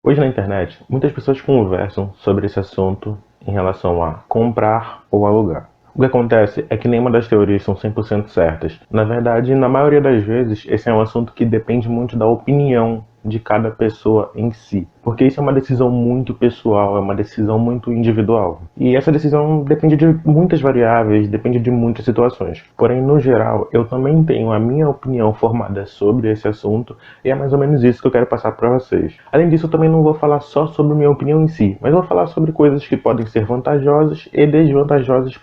Hoje na internet, muitas pessoas conversam sobre esse assunto em relação a comprar ou alugar. O que acontece é que nenhuma das teorias são 100% certas. Na verdade, na maioria das vezes, esse é um assunto que depende muito da opinião de cada pessoa em si. Porque isso é uma decisão muito pessoal, é uma decisão muito individual. E essa decisão depende de muitas variáveis, depende de muitas situações. Porém, no geral, eu também tenho a minha opinião formada sobre esse assunto e é mais ou menos isso que eu quero passar para vocês. Além disso, eu também não vou falar só sobre minha opinião em si, mas vou falar sobre coisas que podem ser vantajosas e desvantajosas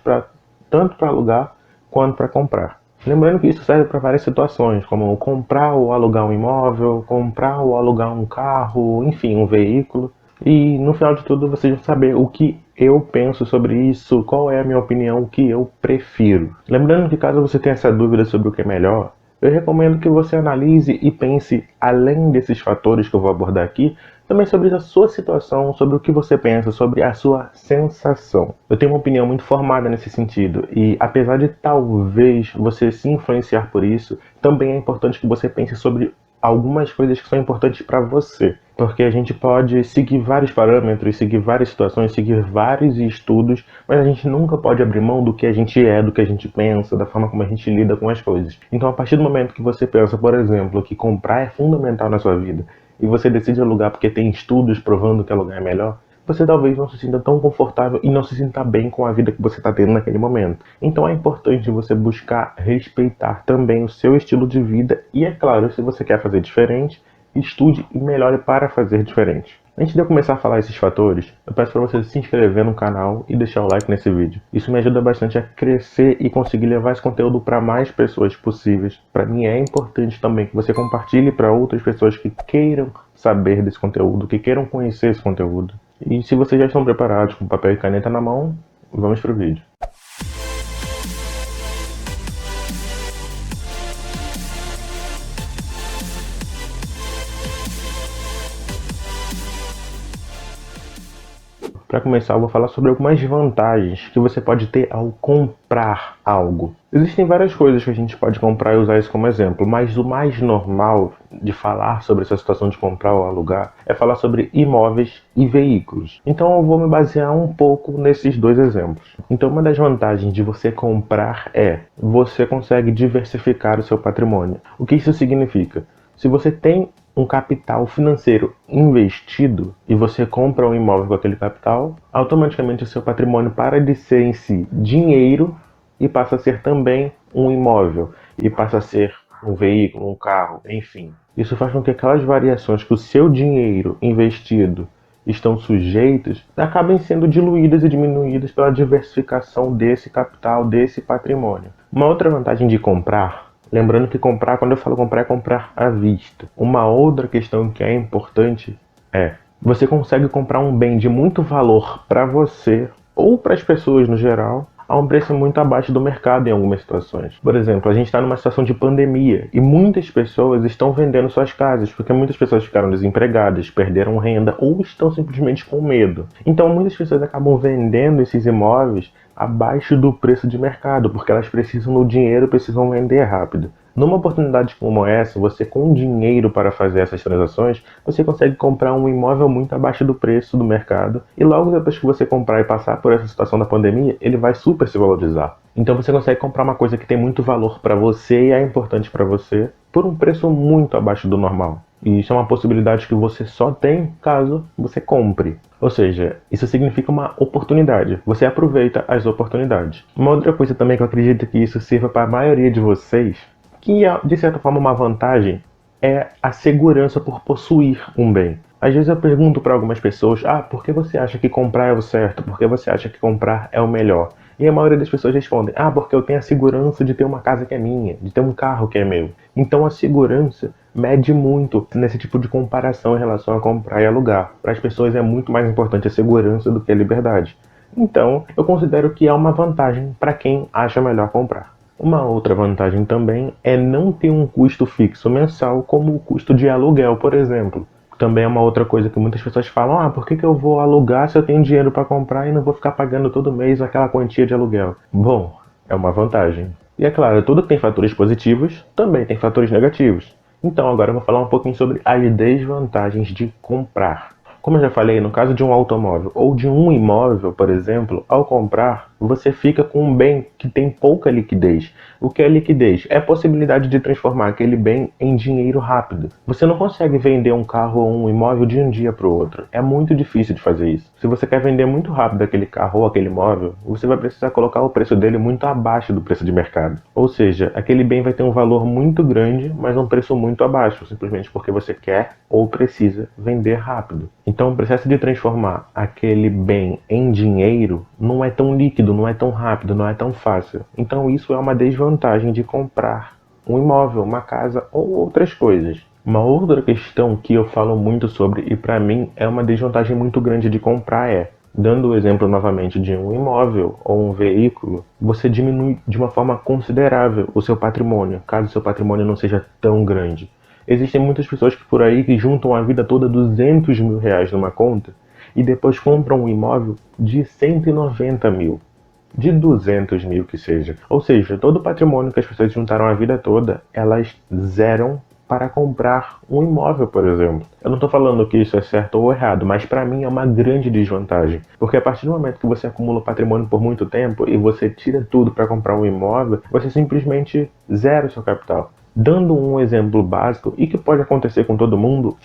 tanto para alugar quanto para comprar. Lembrando que isso serve para várias situações, como comprar ou alugar um imóvel, comprar ou alugar um carro, enfim, um veículo. E no final de tudo vocês vão saber o que eu penso sobre isso, qual é a minha opinião, o que eu prefiro. Lembrando que caso você tenha essa dúvida sobre o que é melhor, eu recomendo que você analise e pense, além desses fatores que eu vou abordar aqui, também sobre a sua situação, sobre o que você pensa, sobre a sua sensação. Eu tenho uma opinião muito formada nesse sentido e, apesar de talvez você se influenciar por isso, também é importante que você pense sobre algumas coisas que são importantes para você. Porque a gente pode seguir vários parâmetros, seguir várias situações, seguir vários estudos, mas a gente nunca pode abrir mão do que a gente é, do que a gente pensa, da forma como a gente lida com as coisas. Então, a partir do momento que você pensa, por exemplo, que comprar é fundamental na sua vida, e você decide alugar porque tem estudos provando que alugar é melhor, você talvez não se sinta tão confortável e não se sinta bem com a vida que você está tendo naquele momento. Então é importante você buscar respeitar também o seu estilo de vida e, é claro, se você quer fazer diferente, estude e melhore para fazer diferente. Antes de eu começar a falar esses fatores, eu peço para você se inscrever no canal e deixar o like nesse vídeo. Isso me ajuda bastante a crescer e conseguir levar esse conteúdo para mais pessoas possíveis. Para mim é importante também que você compartilhe para outras pessoas que queiram saber desse conteúdo, que queiram conhecer esse conteúdo. E se vocês já estão preparados com papel e caneta na mão, vamos pro vídeo. Para começar, eu vou falar sobre algumas vantagens que você pode ter ao comprar algo. Existem várias coisas que a gente pode comprar e usar isso como exemplo, mas o mais normal de falar sobre essa situação de comprar ou alugar é falar sobre imóveis e veículos. Então eu vou me basear um pouco nesses dois exemplos. Então uma das vantagens de você comprar é você consegue diversificar o seu patrimônio. O que isso significa? Se você tem um capital financeiro investido e você compra um imóvel com aquele capital, automaticamente o seu patrimônio para de ser em si dinheiro e passa a ser também um imóvel, e passa a ser um veículo, um carro, enfim. Isso faz com que aquelas variações que o seu dinheiro investido estão sujeitas acabem sendo diluídas e diminuídas pela diversificação desse capital, desse patrimônio. Uma outra vantagem de comprar, lembrando que comprar, quando eu falo comprar, é comprar à vista. Uma outra questão que é importante é: você consegue comprar um bem de muito valor para você ou para as pessoas no geral a um preço muito abaixo do mercado em algumas situações. Por exemplo, a gente está numa situação de pandemia e muitas pessoas estão vendendo suas casas porque muitas pessoas ficaram desempregadas, perderam renda ou estão simplesmente com medo. Então muitas pessoas acabam vendendo esses imóveis abaixo do preço de mercado porque elas precisam do dinheiro, precisam vender rápido. Numa oportunidade como essa, você com dinheiro para fazer essas transações, você consegue comprar um imóvel muito abaixo do preço do mercado e logo depois que você comprar e passar por essa situação da pandemia, ele vai super se valorizar. Então você consegue comprar uma coisa que tem muito valor para você e é importante para você por um preço muito abaixo do normal. E isso é uma possibilidade que você só tem caso você compre. Ou seja, isso significa uma oportunidade. Você aproveita as oportunidades. Uma outra coisa também que eu acredito que isso sirva para a maioria de vocês, que é, de certa forma, uma vantagem, é a segurança por possuir um bem. Às vezes eu pergunto para algumas pessoas: por que você acha que comprar é o certo? Por que você acha que comprar é o melhor? E a maioria das pessoas respondem: porque eu tenho a segurança de ter uma casa que é minha, de ter um carro que é meu. Então a segurança mede muito nesse tipo de comparação em relação a comprar e alugar. Para as pessoas é muito mais importante a segurança do que a liberdade. Então eu considero que é uma vantagem para quem acha melhor comprar. Uma outra vantagem também é não ter um custo fixo mensal, como o custo de aluguel, por exemplo. Também é uma outra coisa que muitas pessoas falam: por que eu vou alugar se eu tenho dinheiro para comprar e não vou ficar pagando todo mês aquela quantia de aluguel? Bom, é uma vantagem. E é claro, tudo que tem fatores positivos também tem fatores negativos. Então agora eu vou falar um pouquinho sobre as desvantagens de comprar. Como eu já falei, no caso de um automóvel ou de um imóvel, por exemplo, ao comprar, você fica com um bem que tem pouca liquidez. O que é liquidez? É a possibilidade de transformar aquele bem em dinheiro rápido. Você não consegue vender um carro ou um imóvel de um dia para o outro. É muito difícil de fazer isso. Se você quer vender muito rápido aquele carro ou aquele imóvel, você vai precisar colocar o preço dele muito abaixo do preço de mercado. Ou seja, aquele bem vai ter um valor muito grande, mas um preço muito abaixo, simplesmente porque você quer ou precisa vender rápido. Então o processo de transformar aquele bem em dinheiro não é tão líquido, não é tão rápido, não é tão fácil. Então isso é uma desvantagem de comprar um imóvel, uma casa ou outras coisas. Uma outra questão que eu falo muito sobre e para mim é uma desvantagem muito grande de comprar é, dando o exemplo novamente de um imóvel ou um veículo, você diminui de uma forma considerável o seu patrimônio, caso o seu patrimônio não seja tão grande. Existem muitas pessoas que por aí que juntam a vida toda R$ 200 mil numa conta e depois compram um imóvel de 190 mil, de 200 mil que seja. Ou seja, todo o patrimônio que as pessoas juntaram a vida toda, elas zeram para comprar um imóvel, por exemplo. Eu não estou falando que isso é certo ou errado, mas para mim é uma grande desvantagem. Porque a partir do momento que você acumula patrimônio por muito tempo e você tira tudo para comprar um imóvel, você simplesmente zera o seu capital. Dando um exemplo básico, e que pode acontecer com todo mundo,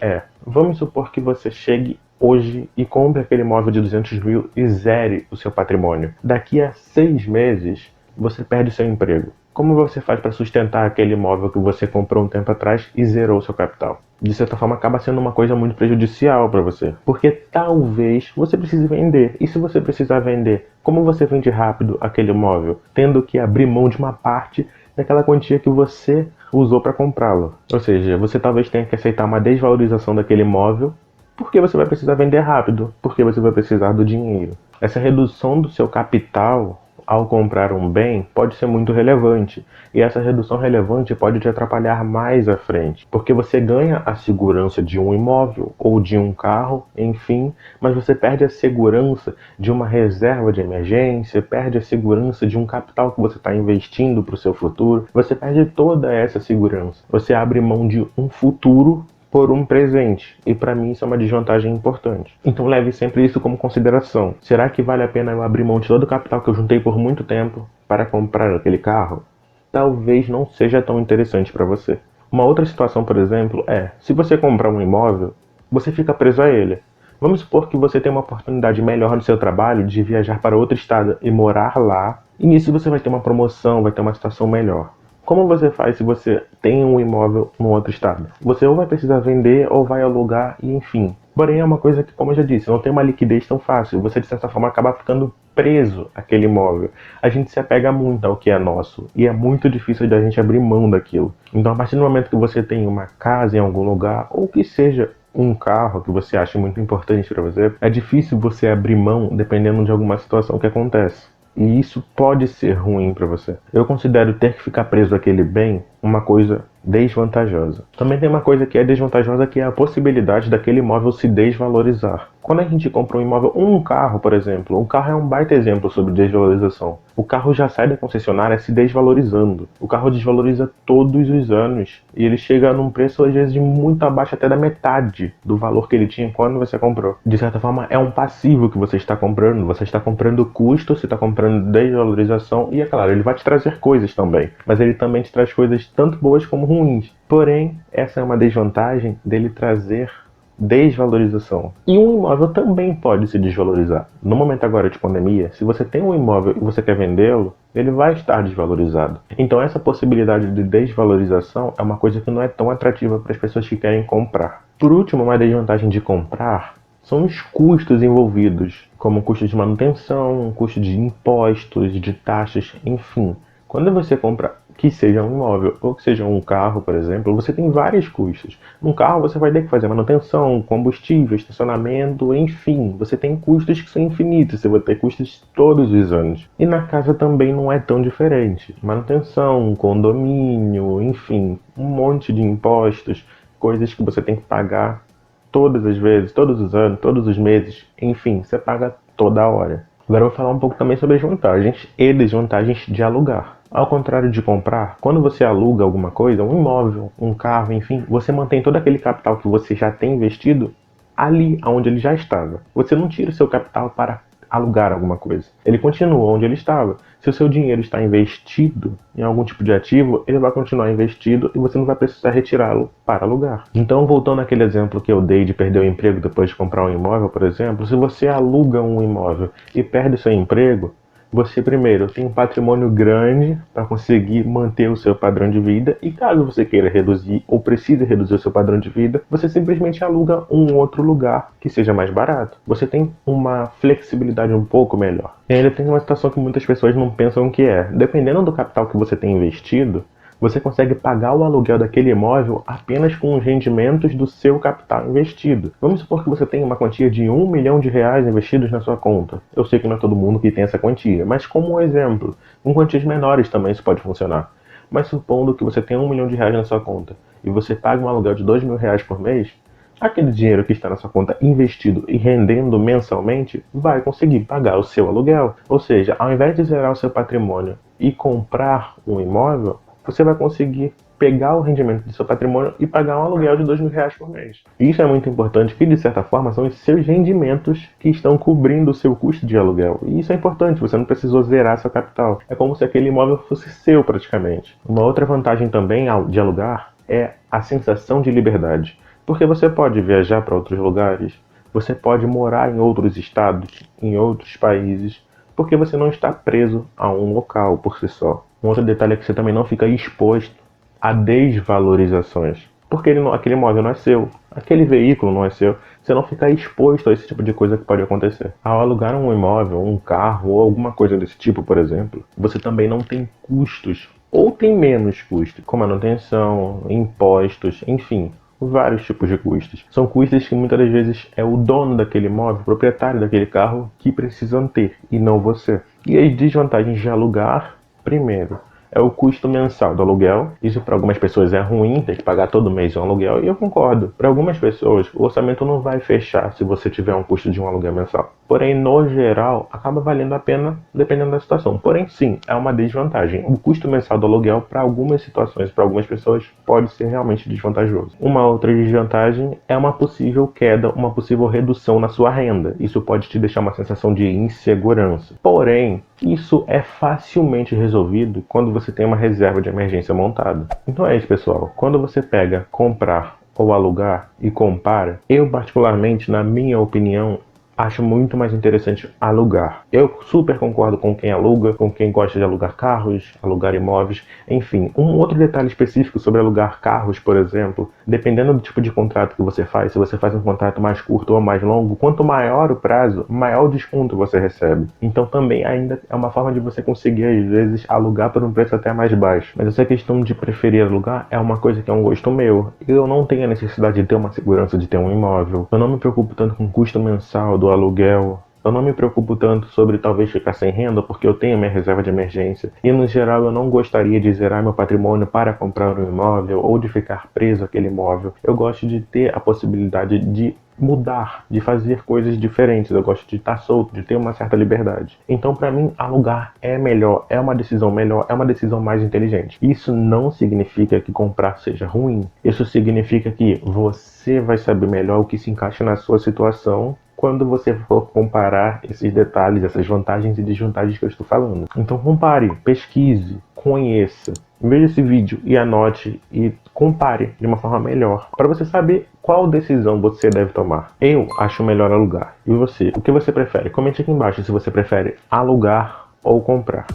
vamos supor que você chegue hoje e compre aquele imóvel de 200 mil e zere o seu patrimônio. Daqui a 6 meses, você perde seu emprego. Como você faz para sustentar aquele imóvel que você comprou um tempo atrás e zerou o seu capital? De certa forma, acaba sendo uma coisa muito prejudicial para você. Porque talvez você precise vender. E se você precisar vender, como você vende rápido aquele imóvel? Tendo que abrir mão de uma parte daquela quantia que você usou para comprá-lo. Ou seja, você talvez tenha que aceitar uma desvalorização daquele imóvel porque você vai precisar vender rápido, porque você vai precisar do dinheiro. Essa redução do seu capital ao comprar um bem pode ser muito relevante, e essa redução relevante pode te atrapalhar mais à frente, porque você ganha a segurança de um imóvel ou de um carro, enfim, mas você perde a segurança de uma reserva de emergência, perde a segurança de um capital que você está investindo para o seu futuro, você perde toda essa segurança. Você abre mão de um futuro por um presente, e para mim isso é uma desvantagem importante. Então leve sempre isso como consideração. Será que vale a pena eu abrir mão de todo o capital que eu juntei por muito tempo para comprar aquele carro? Talvez não seja tão interessante para você. Uma outra situação, por exemplo, se você comprar um imóvel, você fica preso a ele. Vamos supor que você tem uma oportunidade melhor no seu trabalho de viajar para outro estado e morar lá, e nisso você vai ter uma promoção, vai ter uma situação melhor. Como você faz se você tem um imóvel no outro estado? Você ou vai precisar vender ou vai alugar e enfim. Porém é uma coisa que, como eu já disse, não tem uma liquidez tão fácil. Você de certa forma acaba ficando preso àquele imóvel. A gente se apega muito ao que é nosso e é muito difícil de a gente abrir mão daquilo. Então a partir do momento que você tem uma casa em algum lugar ou que seja um carro que você acha muito importante para você, é difícil você abrir mão dependendo de alguma situação que acontece. E isso pode ser ruim para você. Eu considero ter que ficar preso àquele bem uma coisa desvantajosa. Também tem uma coisa que é desvantajosa, que é a possibilidade daquele imóvel se desvalorizar. Quando a gente compra um imóvel, um carro, por exemplo, um carro é um baita exemplo sobre desvalorização. O carro já sai da concessionária se desvalorizando. O carro desvaloriza todos os anos e ele chega num preço às vezes muito abaixo até da metade do valor que ele tinha quando você comprou. De certa forma é um passivo que você está comprando. Você está comprando custo, você está comprando desvalorização e é claro, ele vai te trazer coisas também. Mas ele também te traz coisas tanto boas como ruins. Porém, essa é uma desvantagem dele trazer desvalorização. E um imóvel também pode se desvalorizar. No momento agora de pandemia, se você tem um imóvel e você quer vendê-lo, ele vai estar desvalorizado. Então essa possibilidade de desvalorização é uma coisa que não é tão atrativa para as pessoas que querem comprar. Por último, uma desvantagem de comprar são os custos envolvidos, como custo de manutenção, custo de impostos, de taxas, enfim. Quando você compra, que seja um imóvel ou que seja um carro, por exemplo, você tem vários custos. Num carro você vai ter que fazer manutenção, combustível, estacionamento, enfim. Você tem custos que são infinitos, você vai ter custos todos os anos. E na casa também não é tão diferente. Manutenção, condomínio, enfim, um monte de impostos, coisas que você tem que pagar todas as vezes, todos os anos, todos os meses, enfim, você paga toda hora. Agora eu vou falar um pouco também sobre as vantagens e desvantagens de alugar. Ao contrário de comprar, quando você aluga alguma coisa, um imóvel, um carro, enfim, você mantém todo aquele capital que você já tem investido ali onde ele já estava. Você não tira o seu capital para alugar alguma coisa. Ele continua onde ele estava. Se o seu dinheiro está investido em algum tipo de ativo, ele vai continuar investido e você não vai precisar retirá-lo para alugar. Então, voltando àquele exemplo que eu dei de perder o emprego depois de comprar um imóvel, por exemplo, se você aluga um imóvel e perde o seu emprego, você primeiro tem um patrimônio grande para conseguir manter o seu padrão de vida, e caso você queira reduzir ou precise reduzir o seu padrão de vida, você simplesmente aluga um outro lugar que seja mais barato. Você tem uma flexibilidade um pouco melhor. E ainda tem uma situação que muitas pessoas não pensam que é, dependendo do capital que você tem investido, você consegue pagar o aluguel daquele imóvel apenas com os rendimentos do seu capital investido. Vamos supor que você tem uma quantia de R$1 milhão investidos na sua conta. Eu sei que não é todo mundo que tem essa quantia, mas como um exemplo, com quantias menores também isso pode funcionar. Mas supondo que você tem R$1 milhão na sua conta e você paga um aluguel de R$2 mil por mês, aquele dinheiro que está na sua conta investido e rendendo mensalmente vai conseguir pagar o seu aluguel. Ou seja, ao invés de zerar o seu patrimônio e comprar um imóvel, você vai conseguir pegar o rendimento do seu patrimônio e pagar um aluguel de R$2 mil por mês. E isso é muito importante, que de certa forma são os seus rendimentos que estão cobrindo o seu custo de aluguel. E isso é importante, você não precisou zerar seu capital. É como se aquele imóvel fosse seu praticamente. Uma outra vantagem também de alugar é a sensação de liberdade. Porque você pode viajar para outros lugares, você pode morar em outros estados, em outros países, porque você não está preso a um local por si só. Um outro detalhe é que você também não fica exposto a desvalorizações, porque aquele imóvel não é seu, aquele veículo não é seu, você não fica exposto a esse tipo de coisa que pode acontecer. Ao alugar um imóvel, um carro ou alguma coisa desse tipo, por exemplo, você também não tem custos, ou tem menos custos, como manutenção, impostos, enfim, vários tipos de custos. São custos que muitas das vezes é o dono daquele imóvel, o proprietário daquele carro, que precisam ter, e não você. E as desvantagens de alugar, primeiro, é o custo mensal do aluguel. Isso para algumas pessoas é ruim, ter que pagar todo mês um aluguel, e eu concordo. Para algumas pessoas, o orçamento não vai fechar se você tiver um custo de um aluguel mensal. Porém, no geral, acaba valendo a pena dependendo da situação. Porém, sim, é uma desvantagem. O custo mensal do aluguel, para algumas situações, para algumas pessoas, pode ser realmente desvantajoso. Uma outra desvantagem é uma possível queda, uma possível redução na sua renda. Isso pode te deixar uma sensação de insegurança. Porém, isso é facilmente resolvido quando você tem uma reserva de emergência montada. Então é isso, pessoal. Quando você pega comprar ou alugar e compara, eu particularmente, na minha opinião, acho muito mais interessante alugar. Eu super concordo com quem aluga, com quem gosta de alugar carros, alugar imóveis, enfim. Um outro detalhe específico sobre alugar carros, por exemplo, dependendo do tipo de contrato que você faz, se você faz um contrato mais curto ou mais longo, quanto maior o prazo, maior o desconto você recebe. Então também ainda é uma forma de você conseguir, às vezes, alugar por um preço até mais baixo. Mas essa questão de preferir alugar é uma coisa que é um gosto meu. Eu não tenho a necessidade de ter uma segurança de ter um imóvel. Eu não me preocupo tanto com o custo mensal do aluguel. Eu não me preocupo tanto sobre talvez ficar sem renda porque eu tenho minha reserva de emergência. E no geral eu não gostaria de zerar meu patrimônio para comprar um imóvel ou de ficar preso àquele imóvel. Eu gosto de ter a possibilidade de mudar, de fazer coisas diferentes. Eu gosto de estar solto, de ter uma certa liberdade. Então, para mim, alugar é melhor, é uma decisão melhor, é uma decisão mais inteligente. Isso não significa que comprar seja ruim. Isso significa que você vai saber melhor o que se encaixa na sua situação quando você for comparar esses detalhes, essas vantagens e desvantagens que eu estou falando. Então compare, pesquise, conheça, veja esse vídeo e anote e compare de uma forma melhor, para você saber qual decisão você deve tomar. Eu acho melhor alugar. E você? O que você prefere? Comente aqui embaixo se você prefere alugar ou comprar.